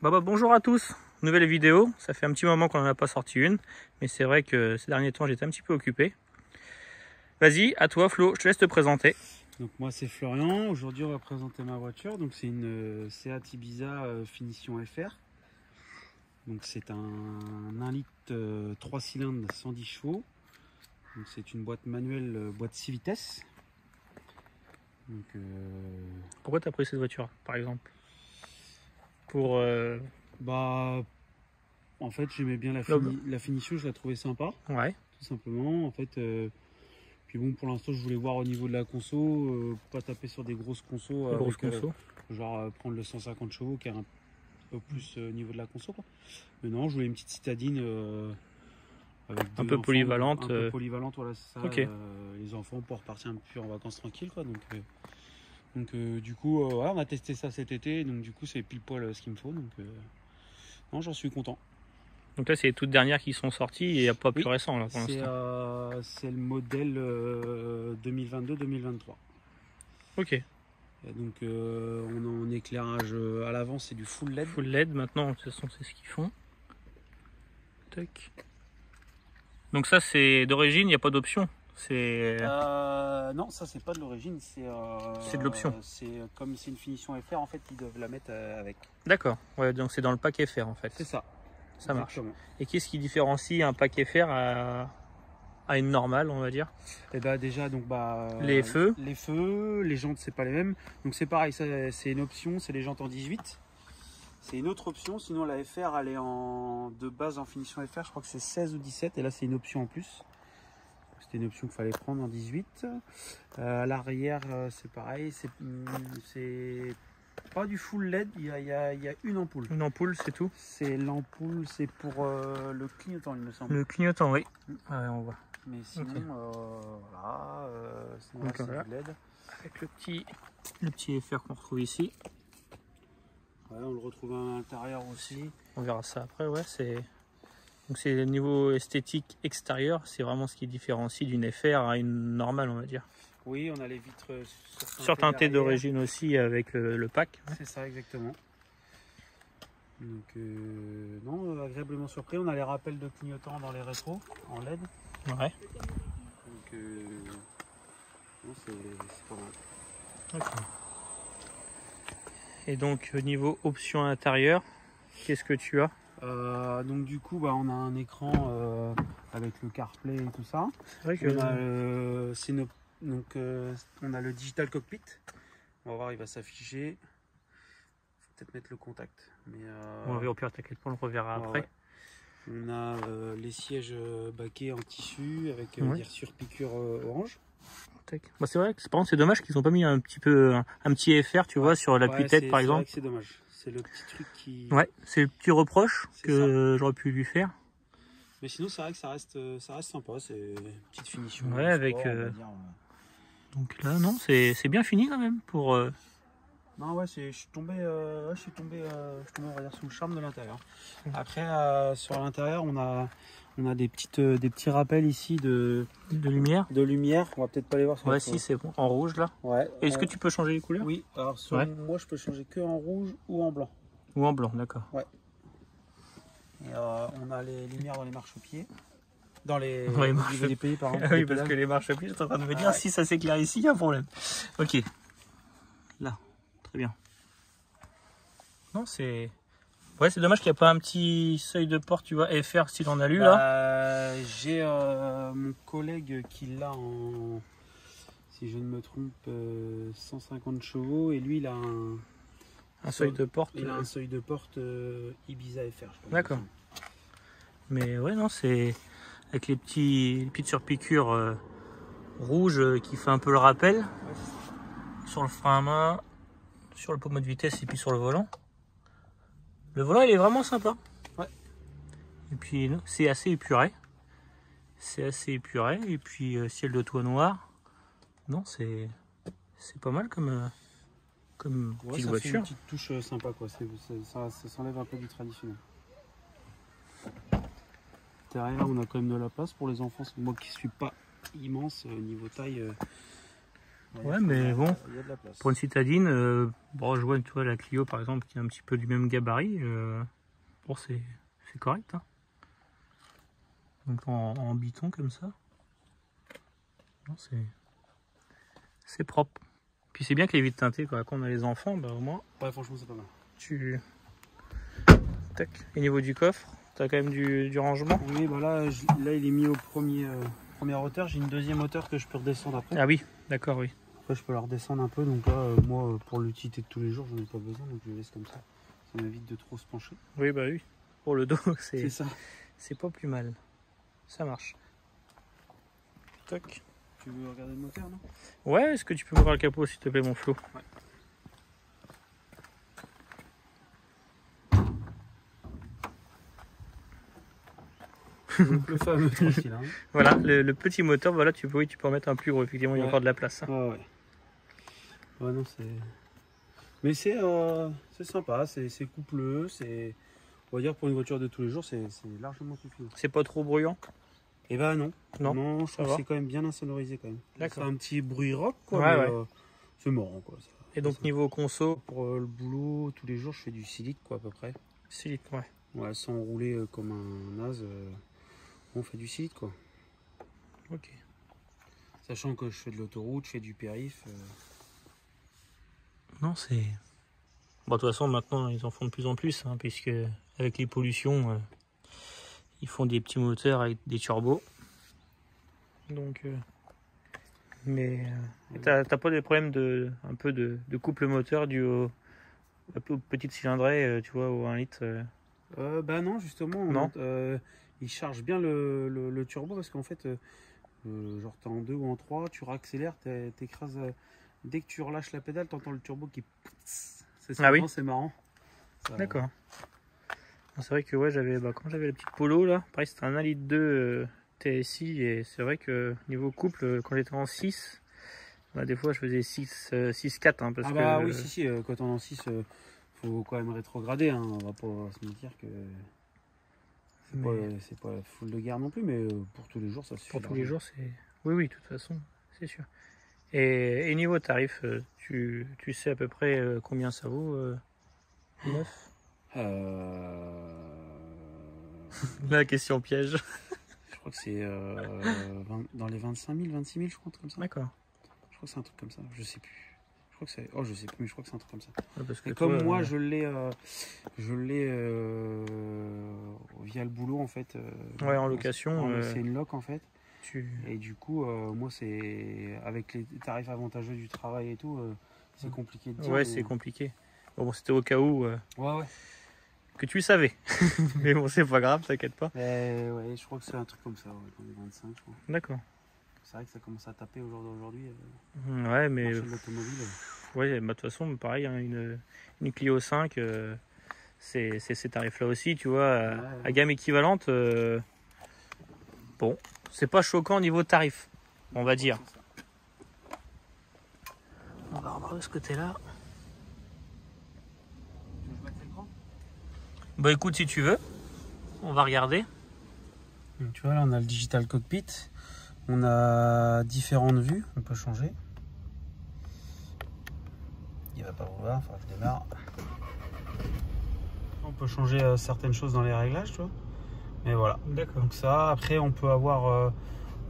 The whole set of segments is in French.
Bonjour à tous, nouvelle vidéo, ça fait un petit moment qu'on n'en a pas sorti une, mais c'est vrai que ces derniers temps j'étais un petit peu occupé. Vas-y, à toi Flo, je te laisse te présenter. Donc moi c'est Florian, aujourd'hui on va présenter ma voiture, donc c'est une Seat Ibiza finition FR. Donc c'est un 1 litre 3 cylindres 110 chevaux, donc c'est une boîte manuelle, boîte 6 vitesses. Donc, Pourquoi tu as pris cette voiture par exemple? Pour bah en fait j'aimais bien la finition, je la trouvais sympa, ouais, tout simplement. En fait, puis bon, pour l'instant je voulais voir au niveau de la conso, pas taper sur des grosses consos, une grosse conso. genre prendre le 150 chevaux qui est un peu plus au niveau de la conso quoi. Mais non, je voulais une petite citadine avec Un deux peu enfants, polyvalente. un peu polyvalente, voilà, c'est ça. Ok. Les enfants pour repartir un peu en vacances tranquilles quoi. Donc du coup, voilà, on a testé ça cet été, donc du coup c'est pile poil ce qu'il me faut. Donc non, j'en suis content. Donc là c'est les toutes dernières qui sont sorties et il n'y a pas plus Oui, récent là pour l'instant. c'est le modèle 2022-2023. Ok. Et donc on a un éclairage à l'avant, c'est du full LED. Full LED maintenant, de toute façon c'est ce qu'ils font. Tac. Donc ça c'est d'origine, il n'y a pas d'option. C'est Non, ça c'est pas de l'origine, c'est de l'option. C'est comme c'est une finition FR, en fait, ils doivent la mettre avec. D'accord, ouais, donc c'est dans le pack FR en fait. C'est ça. Ça marche. Exactement. Et qu'est-ce qui différencie un pack FR à une normale, on va dire? Et bah déjà donc Les feux, les jantes c'est pas les mêmes. Donc c'est pareil, ça c'est une option, c'est les jantes en 18. C'est une autre option, sinon la FR elle est de base en finition FR, je crois que c'est 16 ou 17 et là c'est une option en plus. C'était une option qu'il fallait prendre en 18. À l'arrière c'est pareil, c'est pas du full LED, il y a une ampoule. une ampoule, c'est tout. C'est l'ampoule, c'est pour le clignotant, il me semble. Le clignotant, oui. Ouais, on voit. Mais sinon, Ok. voilà, sinon Donc, là, voilà. c'est du LED. Avec le petit FR qu'on retrouve ici. Ouais, on le retrouve à l'intérieur aussi. On verra ça après, ouais. Donc c'est le niveau esthétique extérieur, c'est vraiment ce qui différencie d'une FR à une normale, on va dire. Oui, on a les vitres Surteintées d'origine aussi avec le pack. C'est ça, exactement. Donc, non, agréablement surpris. On a les rappels de clignotants dans les rétros en LED. Ouais. Donc, non, c'est pas mal. D'accord. Et donc au niveau option intérieure, qu'est-ce que tu as? Donc du coup on a un écran avec le CarPlay et tout ça. C'est vrai que On a le digital cockpit. On va voir, il va s'afficher. Faut peut-être mettre le contact. Mais on va voir au pire, t'inquiète pas, on le reverra après. Ouais. On a les sièges baquets en tissu avec Ouais. des surpiqûres orange. Bah, c'est vrai que par contre, c'est dommage qu'ils n'ont pas mis un petit FR, tu vois, sur l'appui-tête par exemple. C'est dommage. C'est le petit truc qui. Ouais, c'est le petit reproche que j'aurais pu lui faire. Mais sinon, c'est vrai que ça reste sympa. C'est une petite finition. Ouais, avec. Donc là, non, c'est bien fini quand même pour. Non, ouais, je suis tombé, on va dire, sous le charme de l'intérieur. Après, sur l'intérieur, on a des petits rappels ici De lumière. de lumière. On va peut-être pas les voir. Ouais, si, c'est bon. En rouge là. Ouais. Est-ce que tu peux changer les couleurs? Oui. Alors, moi, je peux changer que en rouge ou en blanc. Ou en blanc, d'accord. Ouais. Et on a les lumières dans les marchepieds. Dans les Ouais, au niveau des pays, par exemple. oui, parce que les marchepieds, je suis en train de me dire, si ça s'éclaire ici, il y a un problème. Ok. Là, très bien. Non, c'est. Ouais, c'est dommage qu'il n'y a pas un petit seuil de porte, tu vois, FR si l'on a lu là. J'ai mon collègue qui l'a en, si je ne me trompe, 150 chevaux et lui il a Un seuil de porte. Il a un seuil de porte Ibiza FR. D'accord. Mais ouais, non, c'est avec les petites surpiqûres rouges qui fait un peu le rappel. Ouais, sur le frein à main, sur le pommeau de vitesse et puis sur le volant. Le volant, il est vraiment sympa. Ouais. Et puis, c'est assez épuré. C'est assez épuré. Et puis, ciel de toit noir. Non, c'est pas mal comme petite ça voiture. fait une petite touche sympa, quoi. Ça s'enlève un peu du traditionnel. Derrière, on a quand même de la place pour les enfants. Moi qui suis pas immense niveau taille, Ouais, mais bon, il y a de la place. pour une citadine, bon, je vois, tu vois, la Clio par exemple, qui est un petit peu du même gabarit. Bon, c'est correct. Hein. Donc en biton comme ça. C'est propre. Puis c'est bien que les vitres teintées, quoi. Quand on a les enfants, bah, au moins. Ouais, franchement, c'est pas mal. Tac. Et niveau du coffre, t'as quand même du rangement. Oui, bah là, il est mis au première hauteur. J'ai une deuxième hauteur que je peux redescendre après. Ah oui, d'accord, oui. Après, je peux la redescendre un peu. Donc là, moi, pour l'utilité de tous les jours, j'en ai pas besoin. Donc je le laisse comme ça. Ça m'évite de trop se pencher. Oui, bah oui. Pour le dos, C'est ça. c'est pas plus mal. Ça marche. Tac. Tu veux regarder le moteur, non? Ouais, est-ce que tu peux m'ouvrir le capot, s'il te plaît, mon Flo? Ouais. Donc, le fameux cylindre. Voilà, le petit moteur, voilà, tu peux en mettre un plus gros, effectivement, il y a encore de la place. Hein. Ouais. Ouais, non, c'est. Mais c'est sympa, c'est coupleux, on va dire pour une voiture de tous les jours, c'est largement suffisant. C'est pas trop bruyant? Et bah non. Non, je trouve que c'est quand même bien insonorisé quand même. D'accord. C'est un petit bruit rock, quoi. Ouais, mais, c'est marrant, quoi. Et donc niveau conso? Pour le boulot, tous les jours, je fais du 6 litres, quoi, à peu près. 6 litres, ouais. Ouais, sans rouler comme un naze, on fait du 6 litres, quoi. Ok. Sachant que je fais de l'autoroute, je fais du périph. Non, c'est... Bon, de toute façon, maintenant, ils en font de plus en plus, hein, puisque avec les pollutions, ils font des petits moteurs avec des turbos. Donc... Mais t'as pas des problèmes un peu de couple moteur dû aux petites cylindrées, tu vois, au 1 litre Bah non, justement, non. Il charge bien le turbo parce qu'en fait, genre t'es en 2 ou en 3, tu réaccélères, t'écrases. Dès que tu relâches la pédale, t'entends le turbo qui. Ah oui. C'est marrant. D'accord. C'est vrai que ouais, quand j'avais la petite Polo là, pareil, c'était un 1,2 litre TSI et c'est vrai que niveau couple, quand j'étais en 6, bah, des fois je faisais 6-4 hein, parce bah que... oui, si, quand on est en 6, faut quand même rétrograder, hein. On va pas se mentir que c'est pas full de guerre non plus, mais pour tous les jours ça suffit. Pour tous les jours, c'est... Oui, de toute façon, c'est sûr. Et niveau tarif, tu sais à peu près combien ça vaut neuf? La question piège. Je crois que c'est dans les 25 000, 26 000, je crois, un truc comme ça. D'accord. Je crois que c'est un truc comme ça, je sais plus. Je crois que c'est... Oh, je sais plus, mais je crois que c'est un truc comme ça. Ouais, parce que et comme moi, je l'ai via le boulot, en fait. Ouais, en location. C'est une loc, en fait. Tu... Et du coup, moi, c'est... Avec les tarifs avantageux du travail et tout, c'est compliqué de dire. Ouais, c'est compliqué. Bon, c'était au cas où... Ouais. Que tu savais. Mais bon, c'est pas grave, t'inquiète pas. Ouais, je crois que c'est un truc comme ça, dans les 25, je crois. D'accord. C'est vrai que ça commence à taper aujourd'hui. Ouais, mais... l'automobile. Ouais, bah, de toute façon, pareil, hein, une Clio 5, c'est ces tarifs-là aussi, tu vois, à gamme équivalente. Bon, c'est pas choquant au niveau tarif, on va dire. On va revoir de ce côté-là. Tu veux que je mette l'écran ? Bah écoute, si tu veux, on va regarder. Donc, tu vois, là, on a le digital cockpit. On a différentes vues, on peut changer. Il va pas vouloir, il faudra que je démarre. On peut changer certaines choses dans les réglages, tu vois. Mais voilà. D'accord. Donc ça, après on peut avoir,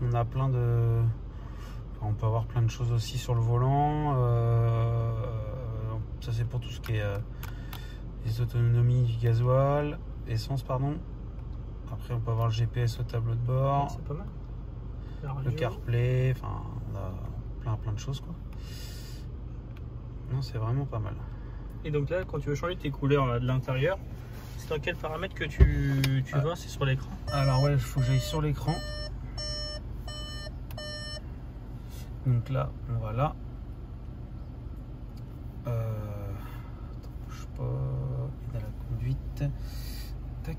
on a plein de, on peut avoir plein de choses aussi sur le volant. Ça c'est pour tout ce qui est les autonomies du gasoil, essence pardon. Après on peut avoir le GPS au tableau de bord. C'est pas mal. Le CarPlay, enfin on a plein de choses quoi. Non, c'est vraiment pas mal. Et donc là, quand tu veux changer tes couleurs là, de l'intérieur, c'est dans quel paramètre que tu vois? C'est sur l'écran? Alors ouais, il faut que j'aille sur l'écran. Donc là, on va là. Attends, bouge pas. Et dans la conduite. Tac.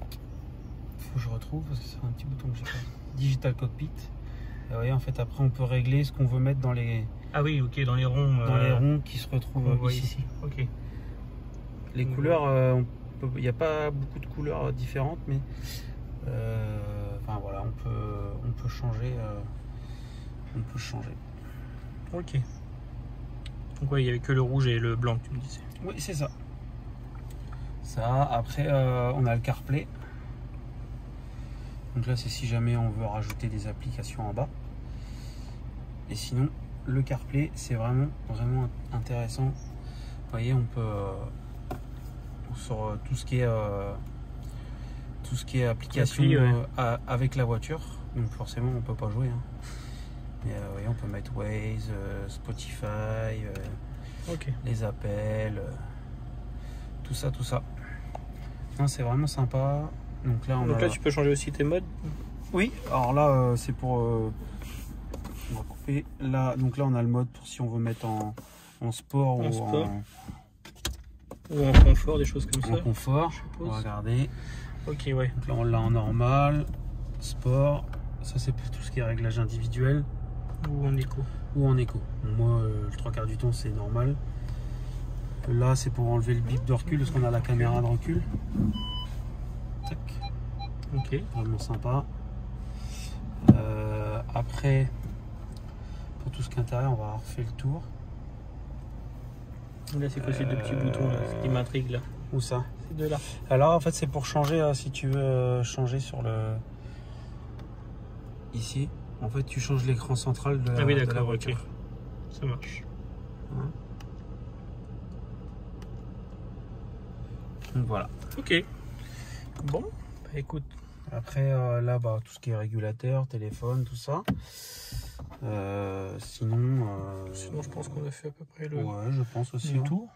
Faut que je retrouve parce que c'est un petit bouton que j'ai pas. Digital cockpit. Et vous voyez, en fait, après, on peut régler ce qu'on veut mettre dans les. Ah oui, ok, dans les ronds. Dans les ronds qui se retrouvent ici. Ok. Les couleurs, il n'y a pas beaucoup de couleurs différentes, mais enfin voilà, on peut changer. On peut changer. Ok. Donc ouais, il n'y avait que le rouge et le blanc que tu me disais. Oui, c'est ça. Ça, après, on a le CarPlay. Donc là, c'est si jamais on veut rajouter des applications en bas. Et sinon, le CarPlay, c'est vraiment intéressant. Vous voyez, on peut sur tout ce qui est application Appli, ouais. avec la voiture. Donc forcément, on peut pas jouer. Hein. Mais vous voyez, on peut mettre Waze, Spotify, Ok. les appels, tout ça. Non, c'est vraiment sympa. Donc là, Donc là, tu peux changer aussi tes modes. oui, alors là, c'est pour. On va couper. Là, donc là, on a le mode pour si on veut mettre en sport En ou sport. Ou en confort, des choses comme en ça. confort. je On suppose. va regarder. Ok, ouais. Donc là, on l'a en normal, sport. Ça, c'est pour tout ce qui est réglage individuel Ou en éco. ou en éco. Bon, moi, le 3/4 du temps, c'est normal. Là, c'est pour enlever le bip de recul parce qu'on a la caméra de recul. Tac. Ok. Vraiment sympa. Après, pour tout ce qui est intérieur, on va refaire le tour. Là, c'est quoi ces deux petits boutons là, ce qui m'intrigue là? Où ça? Ces deux là. Alors, en fait, c'est pour changer, si tu veux changer sur le... Ici, en fait, tu changes l'écran central de, Ah oui, de la d'accord, voiture. ok. Ça marche. Hein. Donc voilà. Ok. Bon, bah écoute. Après, là, bah, tout ce qui est régulateur, téléphone, tout ça. Sinon, Sinon, je pense qu'on a fait à peu près le, ouais, je pense aussi. le hein. tour.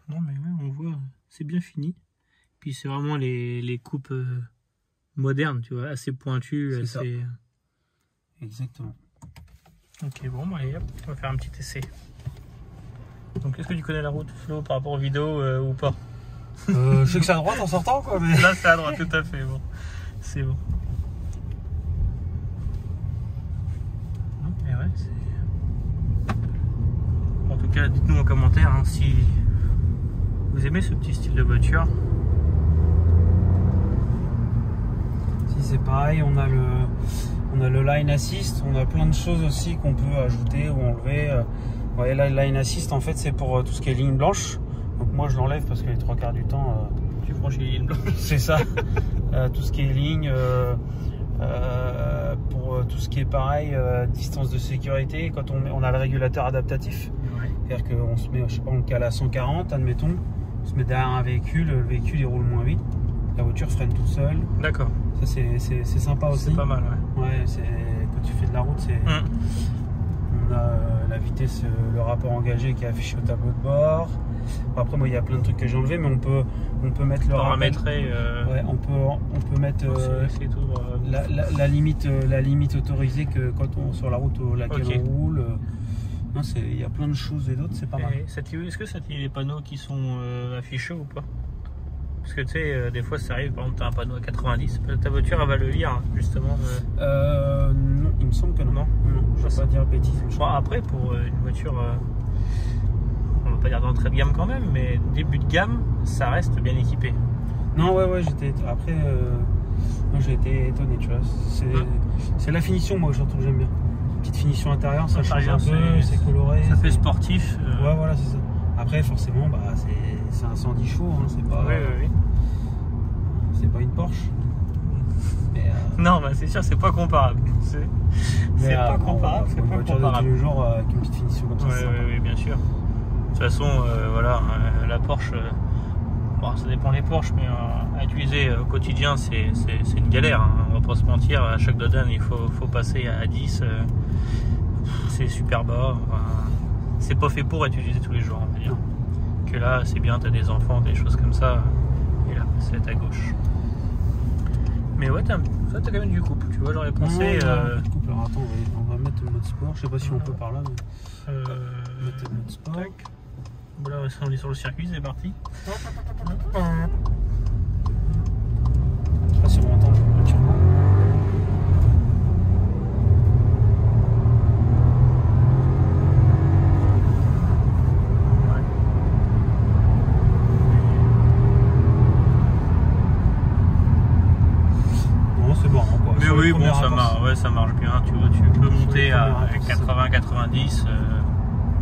Non, mais ouais, on voit, c'est bien fini. Puis c'est vraiment les coupes modernes, tu vois, assez pointues. C'est ça. Assez... Exactement. Ok, bon, bah, allez, hop, on va faire un petit essai. Donc, est-ce que tu connais la route, Flo, par rapport aux vidéos ou pas? Je sais que c'est à droite en sortant, quoi. Mais... Là, c'est à droite, tout à fait. Bon, c'est bon. Et ouais, c'est... En tout cas, dites-nous en commentaire hein, si vous aimez ce petit style de voiture. Si c'est pareil, on a le line assist, on a plein de choses aussi qu'on peut ajouter ou enlever. Vous voyez là, le line assist, en fait, c'est pour tout ce qui est ligne blanche. Donc moi, je l'enlève parce que les 3/4 du temps, Tu franchis les lignes blanches. c'est ça. Tout ce qui est ligne, pour tout ce qui est pareil, distance de sécurité, quand on a le régulateur adaptatif, Ouais. c'est-à-dire qu'on se met, je sais pas, on le cale à 140, admettons, on se met derrière un véhicule, le véhicule il roule moins vite, la voiture freine toute seule. D'accord. Ça c'est sympa aussi. C'est pas mal, ouais. Ouais, quand tu fais de la route, c'est on a la vitesse, le rapport engagé qui est affiché au tableau de bord. Bon, après moi il y a plein de trucs que j'ai enlevés, mais on peut mettre le Paramétrer. ouais, on peut mettre c'est tout. la limite autorisée que quand on sur la route laquelle Ok. on roule. Non, il y a plein de choses et d'autres, c'est pas mal. Est-ce que ça t'y les panneaux qui sont affichés ou pas? Parce que tu sais, des fois ça arrive, par exemple, tu as un panneau à 90, ta voiture elle va le lire, justement. Non, il me semble que non. Non. Je vais pas dire bêtises. Bon, après, pour une voiture, on va pas dire d'entrée de gamme quand même, mais début de gamme, ça reste bien équipé. Non, ouais, j'étais. Après, moi j'ai été étonné, tu vois. C'est la finition, moi, surtout que j'aime bien. Petite finition intérieure, ça change un peu, c'est coloré. Ça fait sportif. Ouais, voilà, c'est ça. Après, forcément, bah, c'est un 110 chevaux, hein, c'est pas. Oui. C'est pas une Porsche. Mais, non, bah, c'est sûr, c'est pas comparable. C'est pas comparable. C'est une pas voiture de tous comparable. les jours avec une petite finition comme ça. c'est sympa. Oui, bien sûr. De toute façon, voilà, la Porsche, bon, ça dépend des Porsche, mais à utiliser au quotidien, c'est une galère. Hein. On va pas se mentir, à chaque dodane, il faut passer à 10. C'est super bas. Enfin, c'est pas fait pour être utilisé tous les jours, on va dire. Que là, c'est bien, t'as des enfants, des choses comme ça. Et là, c'est à gauche. Mais ouais, ça t'as quand même du couple, tu vois, j'aurais pensé. Alors attends, on va mettre le mode sport. Je sais pas si on peut par là, mais. Mettre le mode sport. Tac. Bon, là, on est sur le circuit, c'est parti. Je sais pas si on entend le turbo. C'est bon, quoi. Mais oui, bon, ça marche bien, tu vois, tu peux monter à première 80-90.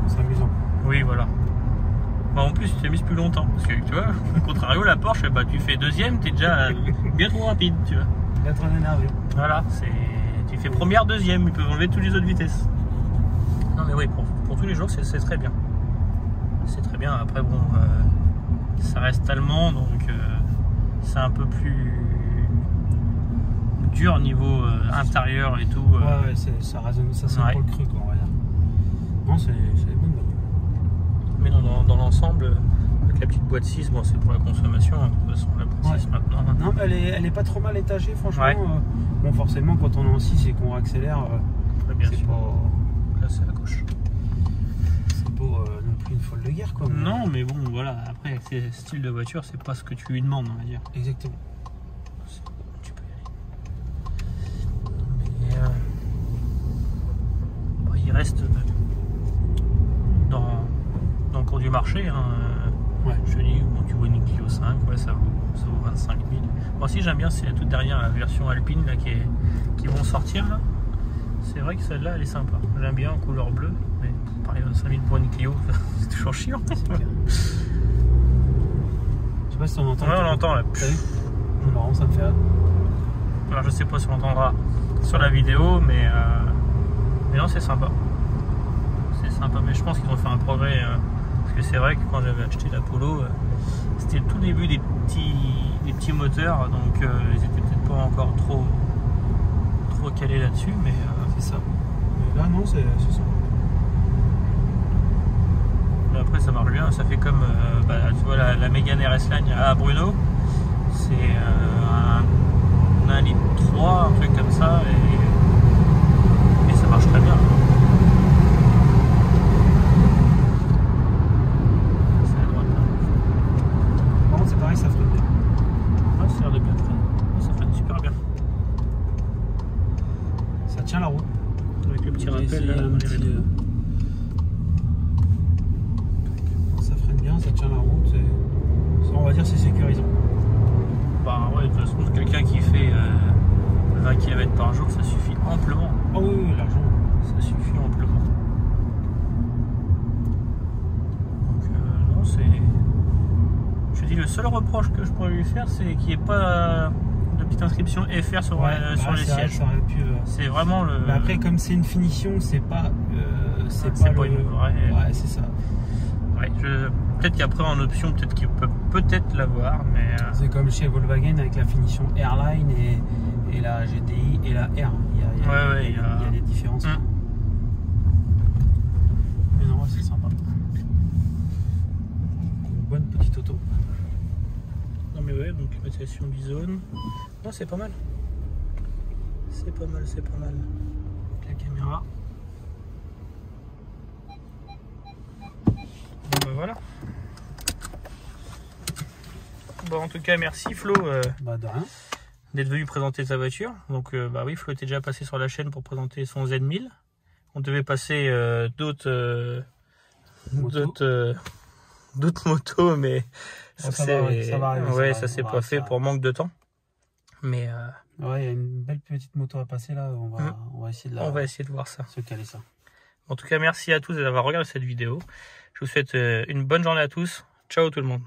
C'est amusant. Oui, voilà. Bah, en plus, tu t'es mise plus longtemps. Parce que tu vois, au contrario, la Porsche, bah, tu fais deuxième, t'es déjà bien trop rapide, tu vois. Bien trop énervé. Voilà, tu fais première, deuxième, ils peuvent enlever toutes les autres vitesses. Non, mais oui, pour tous les jours, c'est très bien. C'est très bien. Après, bon, ça reste allemand, donc c'est un peu plus dur niveau intérieur et tout. Ouais, ça résonne, ça c'est Ouais. pas le cru, quoi, on va dire. Non, c'est des bonnes voitures. Mais dans l'ensemble, avec la petite boîte 6, bon, c'est pour la consommation. Hein, de toute façon, la boîte 6 maintenant. Non, mais elle est pas trop mal étagée, franchement. Ouais. Bon, forcément, quand on est en 6 et qu'on accélère, Très bien c'est sûr. pas, Là, c'est à gauche. non plus une folle de guerre, quoi. Non, mais bon, voilà. Après, ces styles de voiture, c'est pas ce que tu lui demandes, on va dire. Exactement. Tu peux y aller. Mais bon, il reste dans le cours du marché. Hein, Ouais. je te dis, bon, tu vois une Clio 5, ouais, ça vaut 25 000. Moi aussi, j'aime bien, c'est la toute dernière la version Alpine là, qui vont sortir. Là. C'est vrai que celle-là, elle est sympa. J'aime bien en couleur bleue, mais pareil, 25 000 pour une Clio, c'est toujours chiant. C'est clair. Je sais pas si on entend. Ouais, on l'entend là. T'as vu? C'est marrant, ça me fait hâte. Alors, je sais pas si on l'entendra sur la vidéo, mais non, c'est sympa. C'est sympa, mais je pense qu'ils ont fait un progrès. Parce que c'est vrai que quand j'avais acheté la Polo, c'était le tout début des petits moteurs, donc ils étaient peut-être pas encore trop calés là-dessus, mais C'est ça. Mais là, non, c'est ça. mais après ça marche bien. Ça fait comme tu vois la Mégane RS Line à Bruno, c'est un 1,3 litre, un truc comme ça, et ça marche très bien. C'est à droite, là. Par contre, c'est pareil, ça freine bien. Ouais, ça a l'air de bien freiner. Ça freine super bien. Ça tient la route. Avec le petit J'ai rappel essayé là, un on petit, dirait. ça freine bien, ça tient la route. Ça, on va dire, c'est sécurisant. Bah ouais, de toute façon, quelqu'un qui fait 20 km par jour, ça suffit amplement. Oh oui, l'argent. Ça suffit amplement. Donc non, c'est... Je te dis, le seul reproche que je pourrais lui faire, c'est qu'il n'y ait pas de petite inscription FR sur, sur les sièges. Ça aurait pu, C'est vraiment le... Mais après, comme c'est une finition, c'est pas une vraie... Ouais, c'est ça. Ouais, peut-être qu'après en option, peut-être qu'il peut l'avoir, mais... C'est comme chez Volkswagen avec la finition Airline et la GTI et la R. Il y a des différences. Mais non, c'est sympa. Une bonne petite auto. Non mais ouais, donc climatisation bizone. Non, c'est pas mal. C'est pas mal, c'est pas mal. Avec la caméra. Bon bah voilà. Bon en tout cas merci Flo Bah de rien. d'être venu présenter ta voiture. Donc bah oui, Flo était déjà passé sur la chaîne pour présenter son Z1000. On devait passer d'autres motos, mais ça va arriver. Ouais, ça s'est pas fait pour manque de temps. Mais ouais, il y a une belle petite moto à passer là. On va essayer de on va essayer de voir ça. se caler ça. En tout cas, merci à tous d'avoir regardé cette vidéo. Je vous souhaite une bonne journée à tous. Ciao tout le monde.